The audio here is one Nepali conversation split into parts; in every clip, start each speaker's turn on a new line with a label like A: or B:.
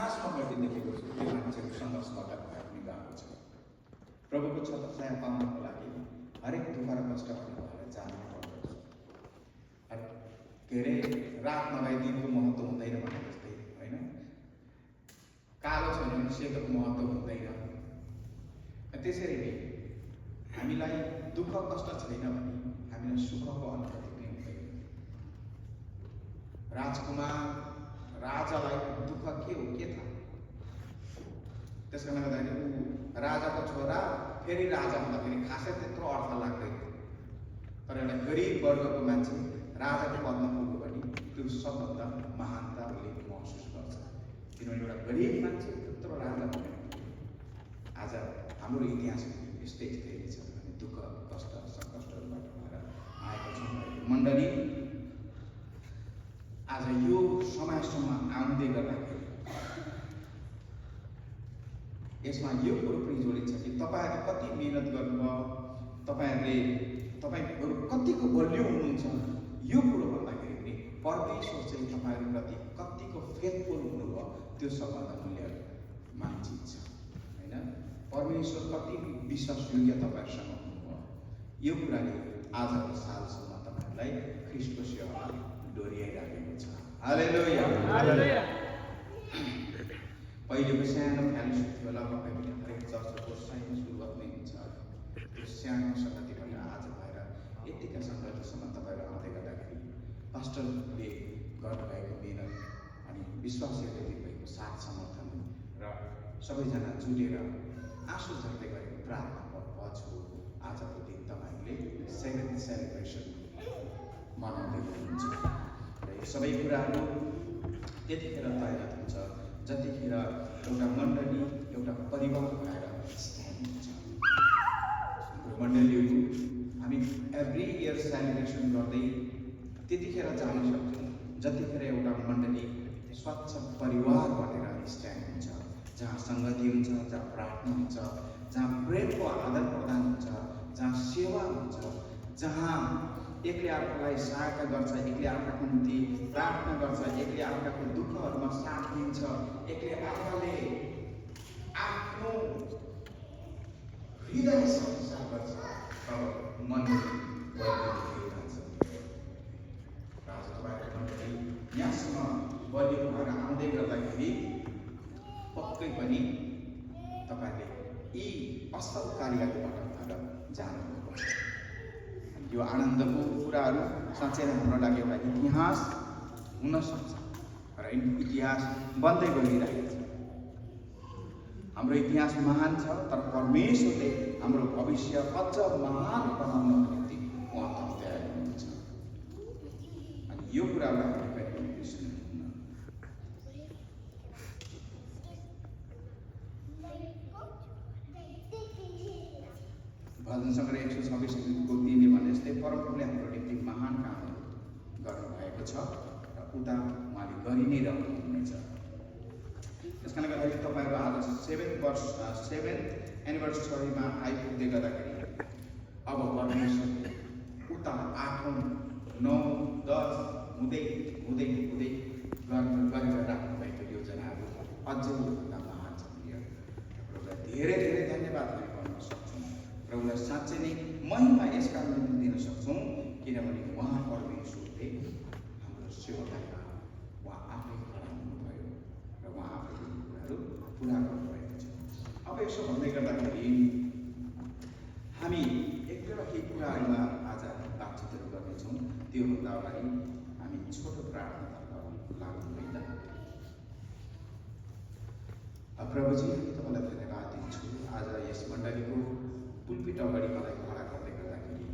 A: इतिहासमा मैले देखेको छु त्यो मान्छेहरू सङ्घर्षबाट भए पनि गएको छ। प्रभुको छत्रछाया पाउनको लागि हरेक दुःख र कष्टहरू भएर जानु पर्दछ। के अरे रात नभए दिनको महत्त्व हुँदैन भने जस्तै होइन, कालो छैन भने सेतोको महत्त्व हुँदैन। त्यसरी नै हामीलाई दुःख कष्ट छैन भने हामीलाई सुखको अनुभूति नै हुँदैन। राजकुमार राजालाई दुःख के हो के थाहा, त्यस कारणले गर्दाखेरि ऊ राजाको छोरा फेरि राजा हुँदाखेरि खासै त्यत्रो अर्थ लाग्दैन। तर एउटा गरिब वर्गको मान्छे राजाको पदमा पुग्यो भने त्यो सबभन्दा महानता उसले महसुस गर्छ। किनभने एउटा गरिब मान्छे त्यत्रो राजा हुने आज हाम्रो इतिहास यस्तै स्थिति छ भने दुःख कष्ट सङ्कष्टहरूबाट भएर आएको छौँ। मण्डली आज यो समयसम्म आउँदै गर्दाखेरि यसमा यो कुरो पनि जोडिन्छ कि तपाईँहरूले कति मेहनत गर्नुभयो, तपाईँहरू कतिको बलियो हुनुहुन्छ। यो कुरो भन्दाखेरि पनि परमेश्वर चाहिँ तपाईँहरूप्रति कतिको फेथफुल हुनुभयो त्यो सबभन्दा मूल्य मानचित छ होइन। परमेश्वर कति विश्वासयोग्य तपाईँहरूसँग हुनुभयो यो कुराले आजको सालसम्म तपाईँहरूलाई ख्रीष्टको सेवामा डोर्याइराखेको छ। हालेलुया हालेलुया। पहिलेको सानो फ्यालुस थियो होला, तपाईँ पनि हरेक चर्चको सानो सुरुवात नै हुन्छ। त्यो सानो सङ्गतिबाट आज भएर यतिका सङ्गतिसम्म तपाईँहरू आउँदै गर्दाखेरि पास्टरले गर्नुभएको मेहनत अनि विश्वासीहरूले दिनुभएको साथ समर्थन र सबैजना जुटेर आँसु झर्दै गरेको प्रार्थनाको पछि आजको दिन तपाईँहरूले 7th सेलिब्रेसन मनाउँदै हुनुहुन्छ। र यो सबै कुराहरू त्यतिखेर तय हुन्छ जतिखेर एउटा मण्डली एउटा परिवार भएर स्ट्यान्ड हुन्छ। हाम्रो मण्डलीहरू हामी एभ्री इयर सेलिब्रेसन गर्दै त्यतिखेर जान सक्छौँ जतिखेर एउटा मण्डली स्वच्छ परिवार बनेर स्ट्यान्ड हुन्छ, जहाँ सङ्गति हुन्छ, जहाँ प्रार्थना हुन्छ, जहाँ प्रेमको आदान प्रदान हुन्छ, जहाँ सेवा हुन्छ, जहाँ एकले अर्कालाई सहायता गर्छ, एकले अर्काको निम्ति प्रार्थना गर्छ, एकले अर्काको दुःखहरूमा साथ दिन्छ, एकले अर्काले आफ्नो हृदय संसार गर्छ। अब मण्डली यहाँसम्म बलियो भएर आउँदै गर्दाखेरि पक्कै पनि तपाईँले यी असल कार्यहरूबाट भएर जानुभएको छ। यो आनन्दको कुराहरू साँच्चै हाम्रो लागि एउटा इतिहास हुन सक्छ र इतिहास बन्दै गइरहेको छ। हाम्रो इतिहास महान छ, तर परमेश्वरले हाम्रो भविष्य अझ महान बनाउनको निम्ति उहाँ तयार हुनुहुन्छ। अनि यो कुरालाई हामीले कहिले बिर्सनुहुन्न। भजन सङ्ग्रह 126को 3ले भने जस्तै परमप्रभुले हाम्रो निम्ति महान कामहरू गर्नुभएको छ र उता उहाँले गरि नै रहनुहुनेछ। त्यस कारणले गर्दाखेरि तपाईँहरू आज 7th एनिभर्सरीमा आइपुग्दै गर्दाखेरि अब परमेश्वरले उता 8औँ 9 10 हुँदै हुँदै हुँदै गरेर राख्नुभएको योजनाहरू अझै योभन्दा महान छ। प्रभुलाई धेरै धेरै धन्यवाद हामी गर्न सक्छौँ र उसलाई साँच्चै नै महिमा यस कारणले दिन सक्छौँ किनभने उहाँ परमेश्वरले हाम्रो सेवाकारीमा उहाँ आफै खडा हुनुभयो र उहाँ आफैले कुराहरू पुरा गर्नुभएको छ। अब यसो भन्दै गर्दाखेरि हामी एक दुईवटा केही कुराहरूमा आज बातचितहरू गर्नेछौँ। त्योभन्दा अगाडि हामी छोटो प्रार्थनातर्फ लागु होइन। प्रभुजी, तपाईँलाई धन्यवाद दिन्छु आज यस मण्डलीको पुलपिट अगाडि मलाई खडा गर्दै गर्दाखेरि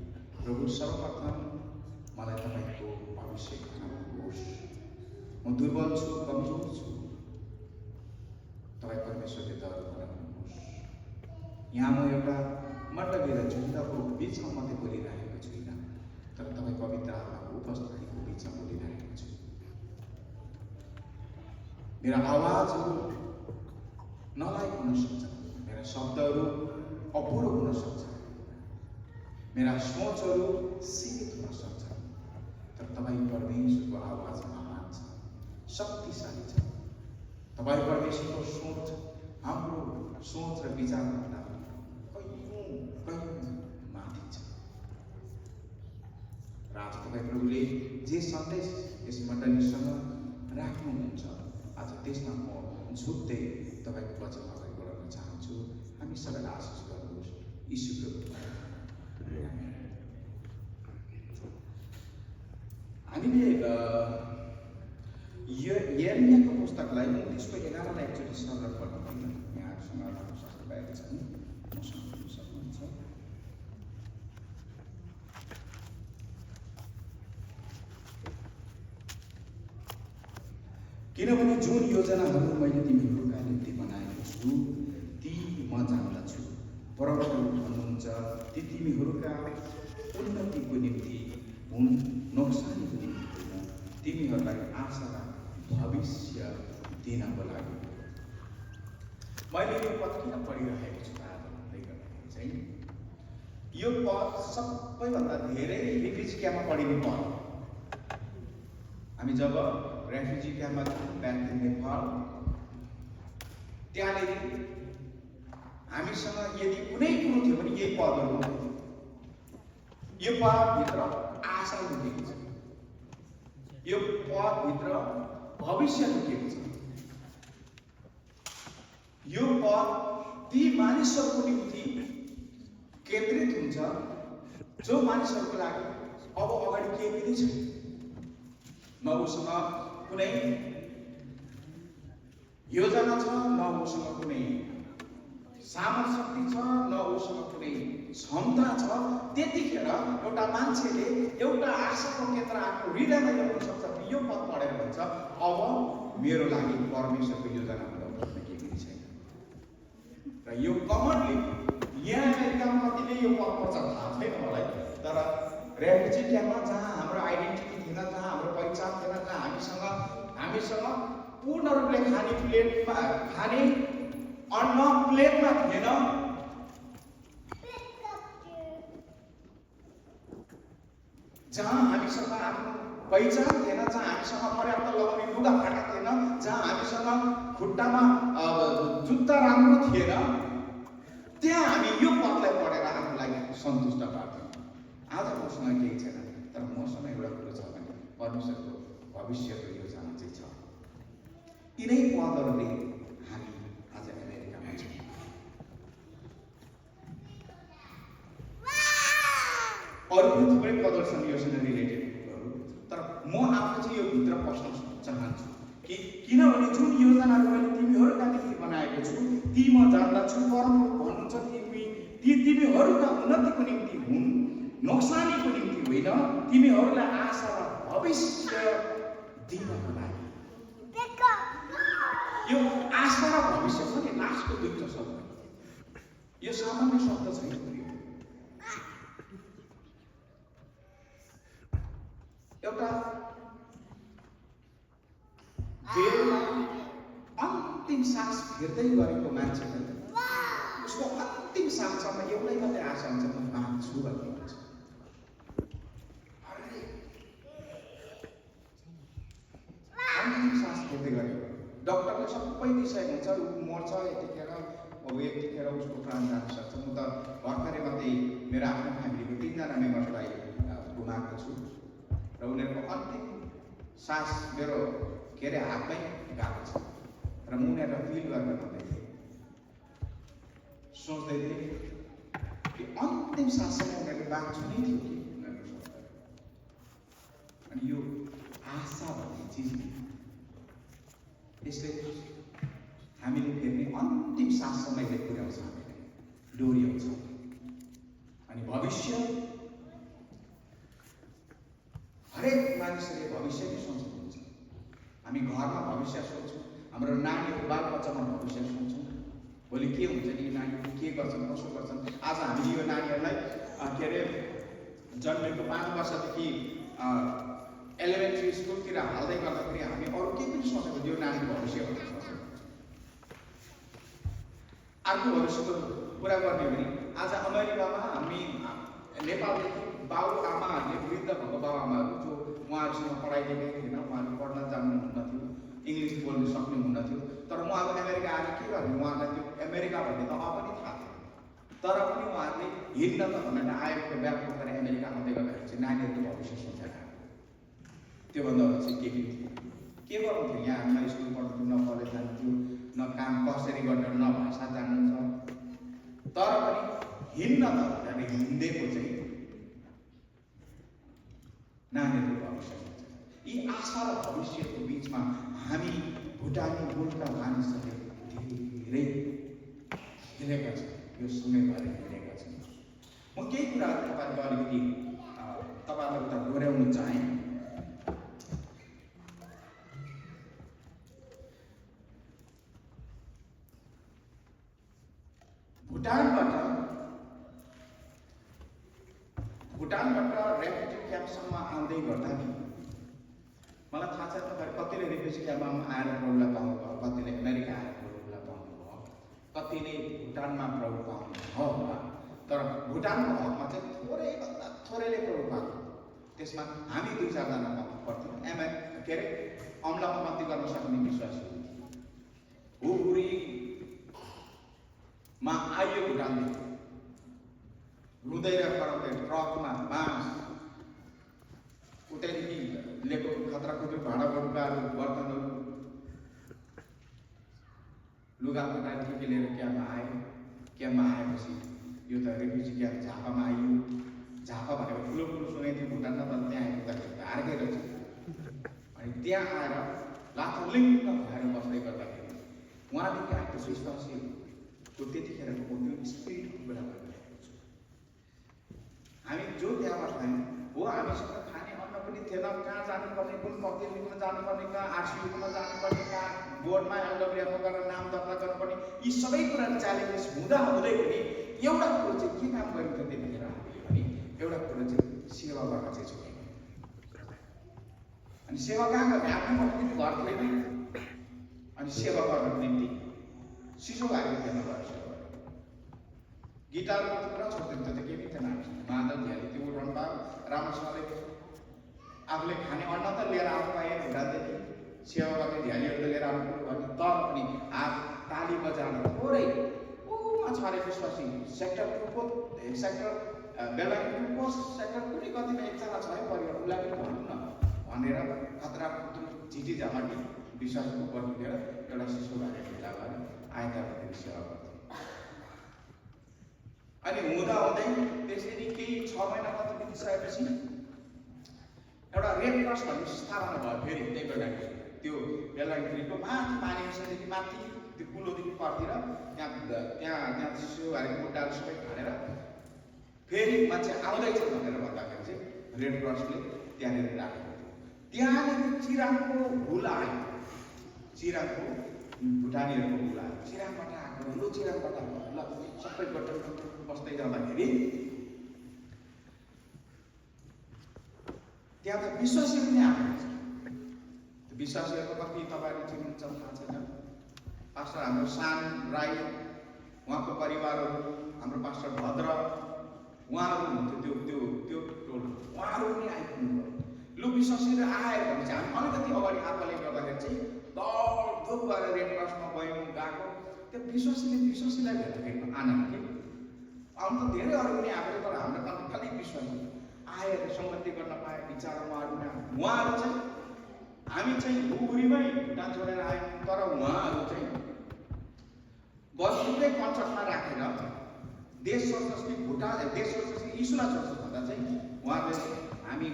A: प्रभु सर्वप्रथम मलाई तपाईँको अभिषेक हुनुहोस्। म दुर्बल छु, कमजोर छु, तपाईँ परमेश्वरले दया गराउनुहोस्। यहाँ म एउटा मण्डली र झुन्डको बिचमा मात्रै बोलिरहेको छुइनँ, तर तपाईँ पवित्र आत्माको उपस्थितिको बिचमा बोलिरहेको छु। मेरा आवाजहरू नलायक हुन सक्छ, मेरा शब्दहरू अपुरो हुन सक्छ, मेरा सोचहरू सीमित हुन सक्छ, तर तपाईँ परमेश्वरको आवाज महान छ, शक्तिशाली छ। तपाईँ परमेश्वरको सोच हाम्रो सोच र विचारभन्दा कयौँ माथि छ। र आज तपाईँ प्रभुले जे सन्देश यस मण्डलीसँग राख्नुहुन्छ आज त्यसमा म झुक्दै तपाईँको वचन अगाडि बढाउन चाहन्छु। हामी सबैलाई आशिष गर्नुहोस् यीशुको हामीले यिर्मयाको पुस्तकलाई 29:11 एकचोटि सरल पढ्नु पर्दैन। यहाँहरूसँग राम्रो शास्त्र बाहिर छन्, मसँग पढ्न सक्नुहुन्छ। किनभने जुन योजनाहरू मैले तिमीहरूका निम्ति बनाएको छु ती म जान्दछु। परमप्रभु भन्नुहुन्छ ती तिमीहरूका उन्नतिको निम्ति हुन्, नोक्सानीको निम्ति होइन, तिमीहरूलाई आशा र भविष्य दिनको लागि। मैले यो पद किन पढिरहेको छु आज भन्दै गर्दाखेरि चाहिँ यो पद सबैभन्दा धेरै रेफ्युजी क्याम्पमा पढिने पद। हामी जब रेफ्युजी क्याम्पमा ब्याक इन नेपाल त्यहाँनिर हामीसँग यदि कुनै कुरो थियो भने यही पदहरू हुन्थ्यो। यो पदभित्र आशा लुकेको छ, यो पदभित्र भविष्य लुकेको छ। यो पद ती मानिसहरूको निम्ति केन्द्रित हुन्छ जो मानिसहरूको लागि अब अगाडि केही पनि छैन, न उसँग कुनै योजना छ, न उसँग कुनै सामर्थ शक्ति छ, न उसँग कुनै क्षमता छ। त्यतिखेर एउटा मान्छेले एउटा आशाको केन्द्र आफ्नो हृदयमा ल्याउन सक्छ। यो पद पढेर भन्छ अब मेरो लागि परमेश्वरको योजना बनाउनु केही पनि छैन। र यो कमनली यहाँ अमेरिकामा कतिले यो पद पढ्छ थाहा छैन मलाई, तर रेफ्युजी क्याम्पमा जहाँ हाम्रो आइडेन्टिटी थिएन, जहाँ हाम्रो पहिचान थिएन, जहाँ हामीसँग पूर्ण रूपले खाने अन्न प्लेटमा थिएन, जहाँ हामीसँग आफ्नो पहिचान थिएन, जहाँ हामीसँग पर्याप्त लगाउने लुगा फाटा थिएन, जहाँ हामीसँग खुट्टामा जुत्ता राम्रो थिएन, त्यहाँ हामी यो पदलाई पढेर आफूलाई सन्तुष्ट पार्थ्यौँ। आज मसँग केही छैन, तर मसँग एउटा कुरो छ भने परमेश्वरको भविष्यको योजना चाहिँ छ। यिनै पदहरूले हामी आज अमेरिकामा छौँ। अरू पनि थुप्रै पदहरू छन् योसँग रिलेटेडहरू, तर म आफू चाहिँ यो भित्र पस्न चाहन्छु कि किनभने जुन योजनाहरू मैले तिमीहरूका निम्ति बनाएको छु ती म जान्दछु। परमप्रभु भन्नुहुन्छ ती तिमीहरूका उन्नतिको निम्ति हुन्, नोक्सानीको निम्ति होइन, तिमीहरूलाई आशा र भविष्य दिनको लागि। यो आशा र भविष्य छ नि लास्टको दुईटा शब्द, यो सामान्य शब्द छैन। एउटा बेलमा अन्तिम सास फेर्दै गरेको मान्छेले उसको अन्तिम साससम्म एउटै मात्रै आशा हुन्छ, म बाँच्छु भन्ने हुन्छ। अन्तिम सास फेर्दै गरेको डक्टरले सबै दिइसकेको हुन्छ, ऊ मर्छ यतिखेर, अब यतिखेर उसको प्राण जान सक्छ। म त भर्खरै मात्रै मेरो आफ्नो फ्यामिलीको 3 जना मेम्बर्सलाई गुमाएको छु र उनीहरूको अन्तिम सास मेरो हातमै गएको छ र म उनीहरूलाई फिल गर्न मात्रै थिएँ, सोच्दै थिएँ कि अन्तिम साससम्म उनीहरूले बाँच्नु नै थियो कि उनीहरूको सोच्दा। अनि यो आशा भन्ने चिज यसले हामीले फेर्ने अन्तिम साससम्म यसले पुर्याउँछ, हामीलाई डोर्याउँछ। अनि भविष्य हरेक मानिसले भविष्य नै सोच्नुहुन्छ। हामी घरमा भविष्य सोच्छौँ, हाम्रो नानीहरू बालबच्चामा भविष्य सोच्छौँ, भोलि के हुन्छ नि, नानीहरू के गर्छन्, कसो गर्छन्। आज हामीले यो नानीहरूलाई के अरे जन्मेको 5 वर्षदेखि एलिमेन्ट्री स्कुलतिर हाल्दै गर्दाखेरि हामी अरू केही पनि सोचेको यो नानीको भविष्य भनेर सोचेको। अर्को भविष्यको कुरा गर्ने हो भने आज अमेरिकामा हामी नेपालदेखि बाबुआमाहरूले, वृद्ध भएको बाबुआमाहरू जो उहाँहरूसँग पढाइ लेखाइ थिएन, उहाँहरू पढ्न जान्नुहुन्न थियो, इङ्ग्लिस बोल्न सक्ने हुन थियो। तर म अब अमेरिका आएर के गर्ने, उहाँलाई त्यो अमेरिका भन्ने त पनि थाहा थिएन। तर पनि उहाँहरूले हिँड्न त भनेर आएको ब्याग बोकेर अमेरिका आउँदै गर्दाखेरि चाहिँ नानीहरूको भविष्य सोचेर आएको। त्योभन्दा अरू चाहिँ केही थिएन। के गर्नुहुन्थ्यो, यहाँ न स्कुल पढ्नुहुन्थ्यो, न कलेज जानुहुन्थ्यो, न काम कसरी गर्ने, न भाषा जान्नुहुन्छ। तर पनि हिँड्न त भनेर हिँडेको चाहिँ नानीहरूको भविष्य सोचेर। यी आशा र भविष्यको बिचमा हामी भुटानी मूलका मानिसहरूले धेरै हिँडेका छौँ, यो समयभर हिँडेका छौँ। म केही कुराहरू तपाईँहरूको अलिकति तपाईँहरू उता दोहोऱ्याउन चाहेँ। भुटानबाट रेफ्युजी क्याम्पसम्म आउँदै गर्दा नि मलाई थाहा छ तपाईँहरू कतिले रेफ्युजी क्याम्पमा आएर प्रभुलाई पाउनुभयो, कतिले अमेरिका आएर प्रभुलाई पाउनुभयो, कतिले भुटानमा प्रभु पाउनुभयो होला। तर भुटानको हकमा चाहिँ थोरैभन्दा थोरैले प्रभु पाएको। त्यसमा हामी 2-4 जना पाउनु पर्थ्यो। के अरे अम्लामा कति गर्न सक्ने विश्वास हुरीमा आइयो भुटानदेखि रुँदै र कराउँदै ट्रकमा बाँस उतैदेखि लिएको खतरा खुतरी भाँडा बटुकाहरू, बर्तनहरू, लुगाफाटादेखि लिएर क्याम्पमा आयो। क्याम्पमा आएपछि यो त रेफ्युजी क्याम्प झापामा आइयो। झापा भनेको ठुलो ठुलो सुनेको थियो भुटानमा, तर त्यहाँ आइपुग्दाखेरि हार्कै रहेछ। अनि त्यहाँ आएर लाथलिङ्ग भएर बस्दै गर्दाखेरि उहाँदेखि आएको विश्वासीको त्यतिखेरको त्यो स्पिरिटको कुरा गरिरहेको छु। हामी जो त्यहाँबाट आयौँ हो, हामीसँग खाने अन्न पनि थिएन। कहाँ जानुपर्ने, कुन पक्रिमा जानुपर्ने, कहाँ आरसियुमा जानुपर्ने, कहाँ बोर्डमा एलडब्ल्युएफमा गएर नाम दर्ता गर्नुपर्ने, यी सबै कुरा च्यालेन्जेस हुँदा हुँदै पनि एउटा कुरो चाहिँ के काम गरिन्छ त्यतिखेर हामीले भने एउटा कुरो चाहिँ सेवा गर्न चाहिँ छोडेको। अनि सेवा कहाँ गर्ने, आफ्नो पनि घर थिएन। अनि सेवा गर्नको निम्ति सिसो भएको थिएन, घर सेवा गर्यो। गिटारको कुरा छोड्दैन, त्यो त केही पनि थिएन हामीसँग। मादल ध्याली त्यो उठाउनु पायो राम्रोसँगले। आफूले खाने अन्न त लिएर आउनु पाएँ भुटानदेखि, सेवा गर्ने ध्यालीहरू त लिएर आउनु पर्यो भने। तर पनि हात ताली बजाएर थोरै छारे विश्वासी सेक्टर 2 को सेक्टर बेलायतको सेक्टर कुनै कतिमा एकजना छ है परिवार, उसलाई पनि भनौँ न भनेर खतरा खुतरू झिटी झमाटी विश्वासको पट्टि लिएर एउटा शिशु भएको भेला भएर आइतबार सेवा गर्थ्यो। अनि हुँदा हुँदै त्यसरी केही 6 महिना कति बितिसकेपछि एउटा रेड क्रस भन्ने स्थापना भयो फेरि त्यही बेलायतको। त्यो बेलायतको माथि पानीदेखि माथि त्यो कुलोदेखि पर्तिर त्यहाँ शिशुहरूको खुट्टाहरू सबै खानेर फेरि मान्छे आउँदैछ भनेर भन्दाखेरि चाहिँ रेड क्रसले त्यहाँनिर राखेको थियो। त्यहाँनिर चिराङको हुल आयो, चिराङको भुटानीहरूको हुल आयो। चिराङबाट आएको लु, चिराङबाट आएको ल सबै गट्टल बस्दै जाँदाखेरि त्यहाँ त विश्वासी पनि आएको छ। त्यो विश्वासीहरूको कति तपाईँहरूले चिन्नुहुन्छ थाहा छैन। पास्टर हाम्रो सान राई, उहाँको परिवारहरू, हाम्रो पास्टर भद्र, उहाँहरू हुनुहुन्थ्यो त्यो टोल, उहाँहरू पनि आइपुग्नु भयो। लु विश्वासीहरू आएर भने चाहिँ हामी अलिकति अगाडि आफूले गर्दाखेरि चाहिँ दौड गएर रेड क्रसमा गयौँ गएको। त्यो विश्वासीलाई भेट्दाखेरि आनन्द के आउनु त धेरै अरू पनि आएको, तर हाम्रो त खालि विश्वासी आएर सङ्गति गर्न पाए विचार उहाँहरू चाहिँ हामी चाहिँ हुरीमै भुटान छोडेर आयौँ। तर उहाँहरू चाहिँ बस्नुकै कन्सर्टमा राखेर देश सोच्नुहोस् कि भुटान देश सोच्नुहोस् कि यीशुलाई सोच्नुहोस् भन्दा चाहिँ उहाँले हामी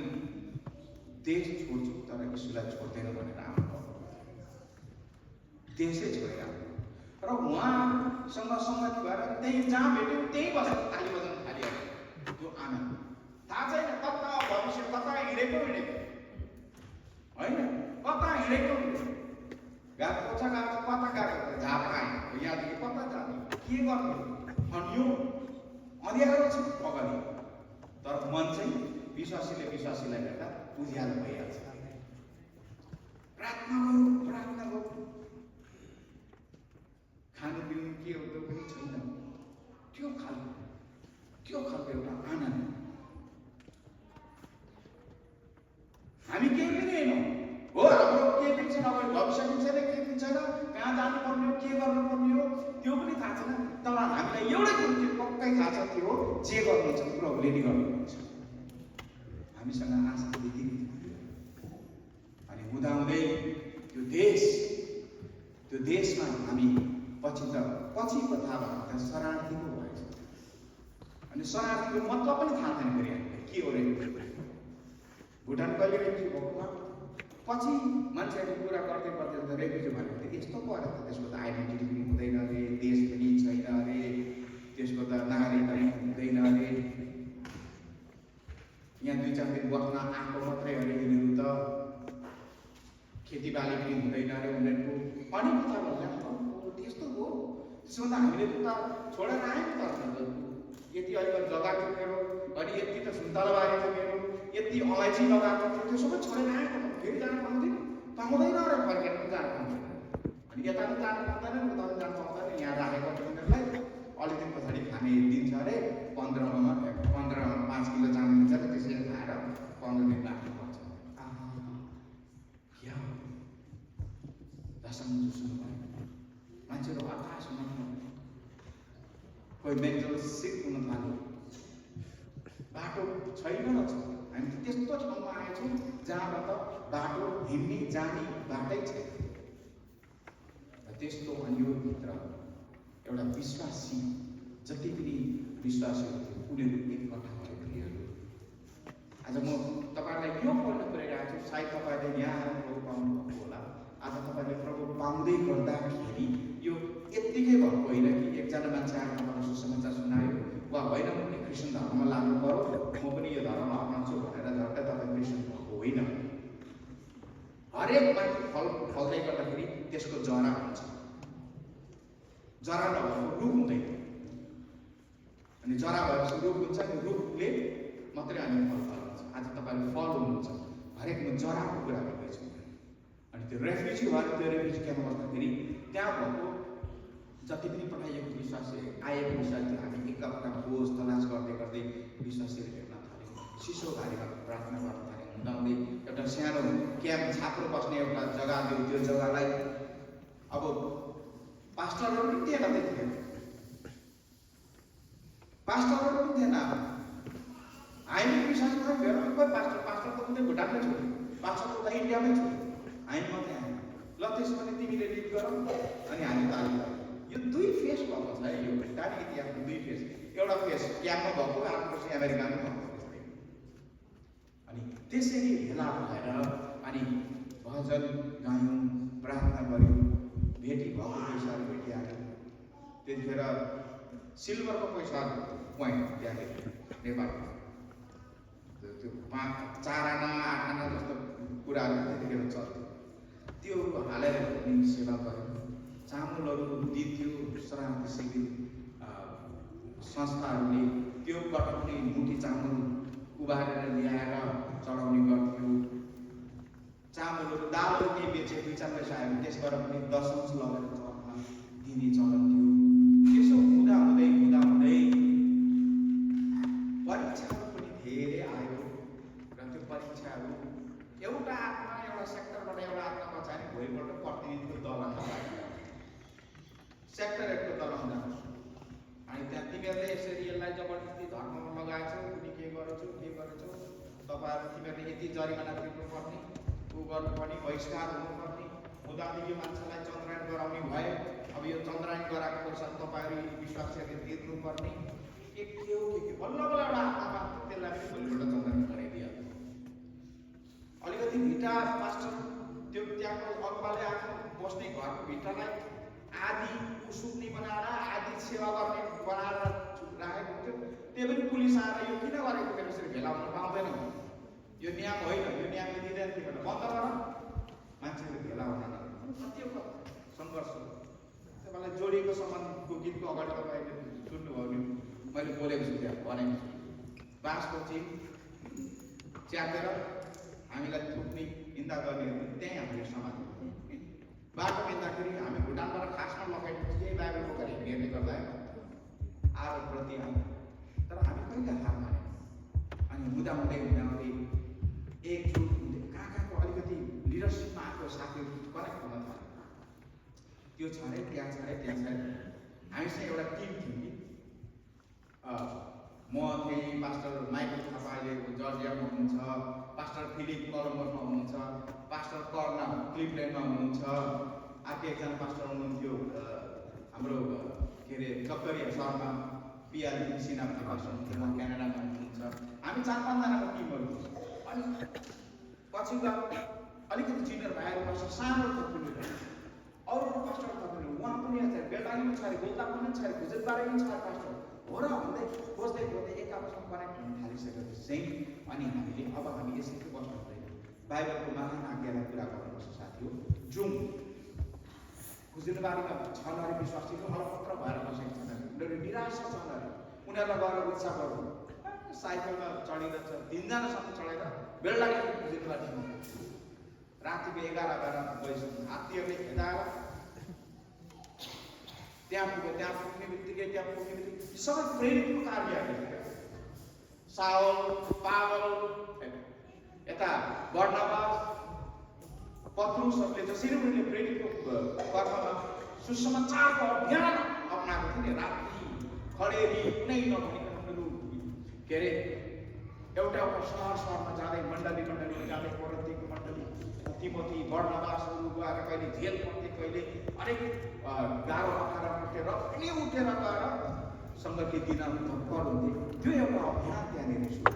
A: देश छोड्छौँ तर यीशुलाई छोड्दैन भनेर आउनु देशै छोडेर आउनु। र उहाँसँग सङ्गति भएर त्यही जहाँ भेट्यौँ त्यही बसेर ताली बजाउन थालिहाल्यो। त्यो आनन्द थाहा छैन कता भविष्य, कता हिँडेको होइन, कता हिँडेको गाडी पोछा गएको कता गएको झापा आयो, यहाँदेखि कता जाने के गर्ने अनि यो अँध्यारो छ अगाडि। तर मन चाहिँ विश्वासीले विश्वासीलाई भेट्दा उज्यालो भइहाल्छ। प्रार्थना गरौँ खानु पिउनु के हो त्यो पनि छैन। त्यो खालको एउटा आनन्द हामी केही पनि होइनौँ हो, हाम्रो केही पनि छैन, अब भविष्य पनि छैन, जानुपर्ने हो, के गर्नुपर्ने हो त्यो पनि थाहा छैन। तर हामीलाई एउटै कुरो चाहिँ पक्कै थाहा छ, त्यो हो जे गर्नुहुन्छ प्रभुले नै गर्नुहुन्छ। हामीसँग आशा त्यति नै थियो। अनि हुँदाहुँदै त्यो देशमा हामी पछि पो थाहा भयो त्यहाँ शरणार्थी पो भएछ। अनि शरणार्थीको मतलब पनि थाहा थिएन फेरि हामीलाई के हो रे। भुटान कहिले रेफ्युजी भएको पछि मान्छेहरूले कुरा गर्दै गर्दै रेफ्युजी भनेको थियो यस्तो पो अरे त, त्यसको त आइडेन्टिटी पनि हुँदैन अरे, देश पनि छैन अरे, त्यसको त नागरिकता पनि हुँदैन अरे, यहाँ 2-4 दिन बस्न आएको मात्रै अरे, यिनीहरू त खेतीबाली पनि हुँदैन अरे उनीहरूको। अनि पो त त्यस्तो हो। त्यसो भन्दा हामीले त छोडेर आयौँ त। यति अहिले जग्गा थियो मेरो, अनि यति त सुन्तलाबारी थियो मेरो, यति अलैँची लगाएको थियो, त्यो सबै छोडेर आएको त फेरि जानु पाउँदैन अरे, फर्केर पनि जानु पाउँदैन। अनि यता पनि जानु पाउँदैन, उता पनि जानु पाउँदैन। यहाँ राखेको उनीहरूलाई अलिक दिन पछाडि खाने दिन्छ अरे, 5 किलो चामल दिन्छ अरे, त्यसरी खाएर 15 दिन राख्नुपर्छ। क्या हो मान्छेको आकाशमा कोही मेन्टल सिक हुन थाल्यो, बाटो छैन रहेछ। हामी त्यस्तो ठाउँमा आएछौँ जहाँबाट बाटो हिँड्ने जाने बाटै छैन। त्यस्तो अनि यो भित्र एउटा विश्वासी जति पनि विश्वासीहरू थियो उनीहरू एकट्ठा भए प्रियहरू। आज म तपाईँहरूलाई यो पढ्न पुऱ्याइरहेको छु, सायद तपाईँले यहाँ आएर प्रभु पाउनुभएको होला। आज तपाईँले प्रभु पाउँदै गर्दाखेरि यो यत्तिकै भएको होइन कि एकजना मान्छे आएर तपाईँलाई सुसमाचार सुनायो वा होइन म पनि क्रिस्चियन धर्ममा लाग्नु पर्यो, म पनि यो धर्ममा अपनाउँछु भनेर झट्टै तपाईँ क्रिस्चियन भएको होइन। हरेक मान्छे फल्दै गर्दाखेरि त्यसको जरा हुन्छ। जरा नभएको रुख हुँदैन। अनि जरा भएपछि रुख हुन्छ, अनि रुखले मात्रै हामी फल फलाउँछ। आज तपाईँले फल हुनुहुन्छ, हरेक म जराको कुरा गर्दैछु। अनि त्यो रेफ्युजी भएर त्यो रेफ्युजी क्याम्पमा बस्दाखेरि त्यहाँ भएको जति पनि पठाइएको विश्वासी आएको विश्वासी हामी एकअर्का बोझ तलास गर्दै गर्दै विश्वासीहरू हेर्न थाल्यौँ। सिसो बारीमा प्रार्थना गर्न थाल्यौँ। हुँदाहुँदै एउटा सानो क्याम्प छात्र बस्ने एउटा जग्गा थियो। त्यो जग्गालाई अब पास्टरहरू पनि थिएन, त्यतिखेर पास्टरहरू पनि थिएन। हामी विश्वासमा हेर कोही पास्टर त उतै भुटानमै छोड्यो, पास्टर त उता इन्डियामै छोड्यो, हामी मात्रै आयौँ। ल त्यसो भने तिमीले लिड गर अनि हामी तालिम गरौँ। यो 2 फेस भएको छ है। यो भुटानी इतिहासको 2 फेस। एउटा फेस क्याम्पमा भएको, अर्को चाहिँ अमेरिकामा भएको। अनि त्यसरी भेला भएर अनि भजन गायौँ, प्रार्थना गऱ्यौँ, भेटी भएको पैसाहरू भेटिहाल्यो। त्यतिखेर सिल्भरको पैसाहरू पोइन्ट त्यहाँदेखि नेपालमा त्यो 4 आना 8 आना जस्तो कुराहरू त्यतिखेर चल्थ्यो। त्यो हालेर पनि सेवा गऱ्यौँ। चामलहरू दिन्थ्यो शरणार्थी शिविर संस्थाहरूले, त्योबाट पनि मुठी चामल उबारेर ल्याएर चढाउने गर्थ्यो। चामलहरू दालहरू केही बेचे 2-4 पैसा आयो त्यसबाट पनि 10 अंश लगेर चढाउन दिने चलन थियो। त्यसो हुँदाहुँदै परीक्षाहरू पनि धेरै आयो र त्यो परीक्षाहरू एउटा आत्मा एउटा सेक्टरबाट एउटा आत्मा बचाएर भोलिपल्ट प्रतिनिधिको दलमा लाग्यो, सेक्टर 1 को दलमा। अनि त्यहाँ तिमीहरूले यसरी यसलाई जबरजस्ती धर्ममा लगाएछौ, कुनै के गरेछौ तपाईँहरू तिमीहरूले यति जरिमाना तिर्नुपर्ने, ऊ गर्नुपर्ने, बहिष्कार हुनुपर्ने, हुँदाहुँदै यो मान्छेलाई चन्द्रायन गराउने भयो। अब यो चन्द्रायन गराएको पैसा तपाईँहरू विश्वासीहरूले तिर्नुपर्ने, के बल्ल एउटा आत्मा त्यसलाई पनि भोलिपल्ट चन्द्रायन गराइदिइहाल्छ। अलिकति भिटा पास्टर त्यो त्यहाँको अगुवाले आफ्नो बस्ने घरको भिटालाई आदि सुत्ने बनाएर आदि सेवा गर्ने बनाएर राखेको थियो। त्यो पनि पुलिस आएर यो किन गरेको फेरि यसरी भेला हुन पाउँदैन, यो नियम होइन, यो नियमले दिँदैन थियो भनेर बन्द गर, मान्छेहरू भेला हुन नदिनु। कतिवटा सङ्घर्ष तपाईँलाई जोडिएको सम्बन्धको गीतको अगाडि तपाईँले सुन्नुभयो भने मैले बोलेको छु, त्यहाँ भनेको छु। बाँसको चिम च्यातेर हामीलाई थुक्ने निन्दा गर्नेहरू त्यहीँ हामीले समाज बाटो हिँड्दाखेरि हामी भुटानबाट खासमा लगाएपछि यही बाइबल बोकेर हिँड्ने गर्दा आरोप प्रति आयो। तर हामी कहिले हार मान्यौँ। अनि हुँदाहुँदै एकजुट हुँदै कहाँको अलिकति लिडरसिपमा आएको साथीहरू कनेक्ट हुन थाल्यो। त्यो छ अरे, त्यहाँ छ अरे, त्यहाँ छ अरे। हामीसँग एउटा टिम थियो कि म थिएँ, पास्टर माइकल थापा अहिले जर्जियामा हुनुहुन्छ, पास्टर फिलिप कोलम्बसमा हुनुहुन्छ, पास्टर कर्ना क्लिभल्यान्डमा हुनुहुन्छ, अर्को एकजना पास्टर हुनुहुन्थ्यो हाम्रो के अरे ककरिया सहरमा पिआरबी सिनामको पास्टर हुनुहुन्थ्यो, उहाँ क्यानाडामा हुनुहुन्छ। हामी 4-5जनाको टिमहरू थियो। अनि पछिल्लो अलिकति जिनियर भाइहरू पास्टर सानो थपिनु, अरू पास्टर थपिनु, उहाँ पनि बेलबारीमा छ अरे, गोलतामा पनि छ अरे, खुजेलबारीमा छ अरे पास्टर हो र भन्दै खोज्दै खोज्दै एक आपसमा कनेक्ट हुन थालिसकेपछि चाहिँ अनि हामीले अब हामी यसरी बस्नु हुँदैन, बाइबलको महान आज्ञालाई पुरा गर्नुपर्छ साथी हो। जाउँ। खुजेलबारीमा छन् अरे विश्वासीहरू अलपत्र भएर बसेको छन् अरे, उनीहरू निराशा छन् अरे, उनीहरूलाई गएर उत्साह गरौँ। साइकलमा चढिरहेछ, 3जनासम्म चढेर बेलडाँडी खुजेलबारीसम्म रातिको 11-12 बजीसम्म हात्तीहरूले खेदाएर त्यहाँ पुग्ने बित्तिकै सबै प्रेरितको कार्यहरू साउल, पावल, यता बर्नबास, पत्रुसहरूले जसरी उनीहरूले प्रेरितको कर्ममा सुसमाचारको अभियान अपनाएको थियो नि, राति खडेरी कुनै नभनिकन उनीहरू के अरे एउटा सहरमा जाँदै मण्डली जाँदै, कोरिन्थीको मण्डली, तिमोथी, बर्नबासहरू गएर कहिले जेल पर्थ्यो, कहिले अनेक गाह्रो अप्ठ्यारो पर्थ्यो र पनि उठेर गएर सङ्गति दिन तत्पर हुन्थे। त्यो एउटा अभियान त्यहाँनिर सुरु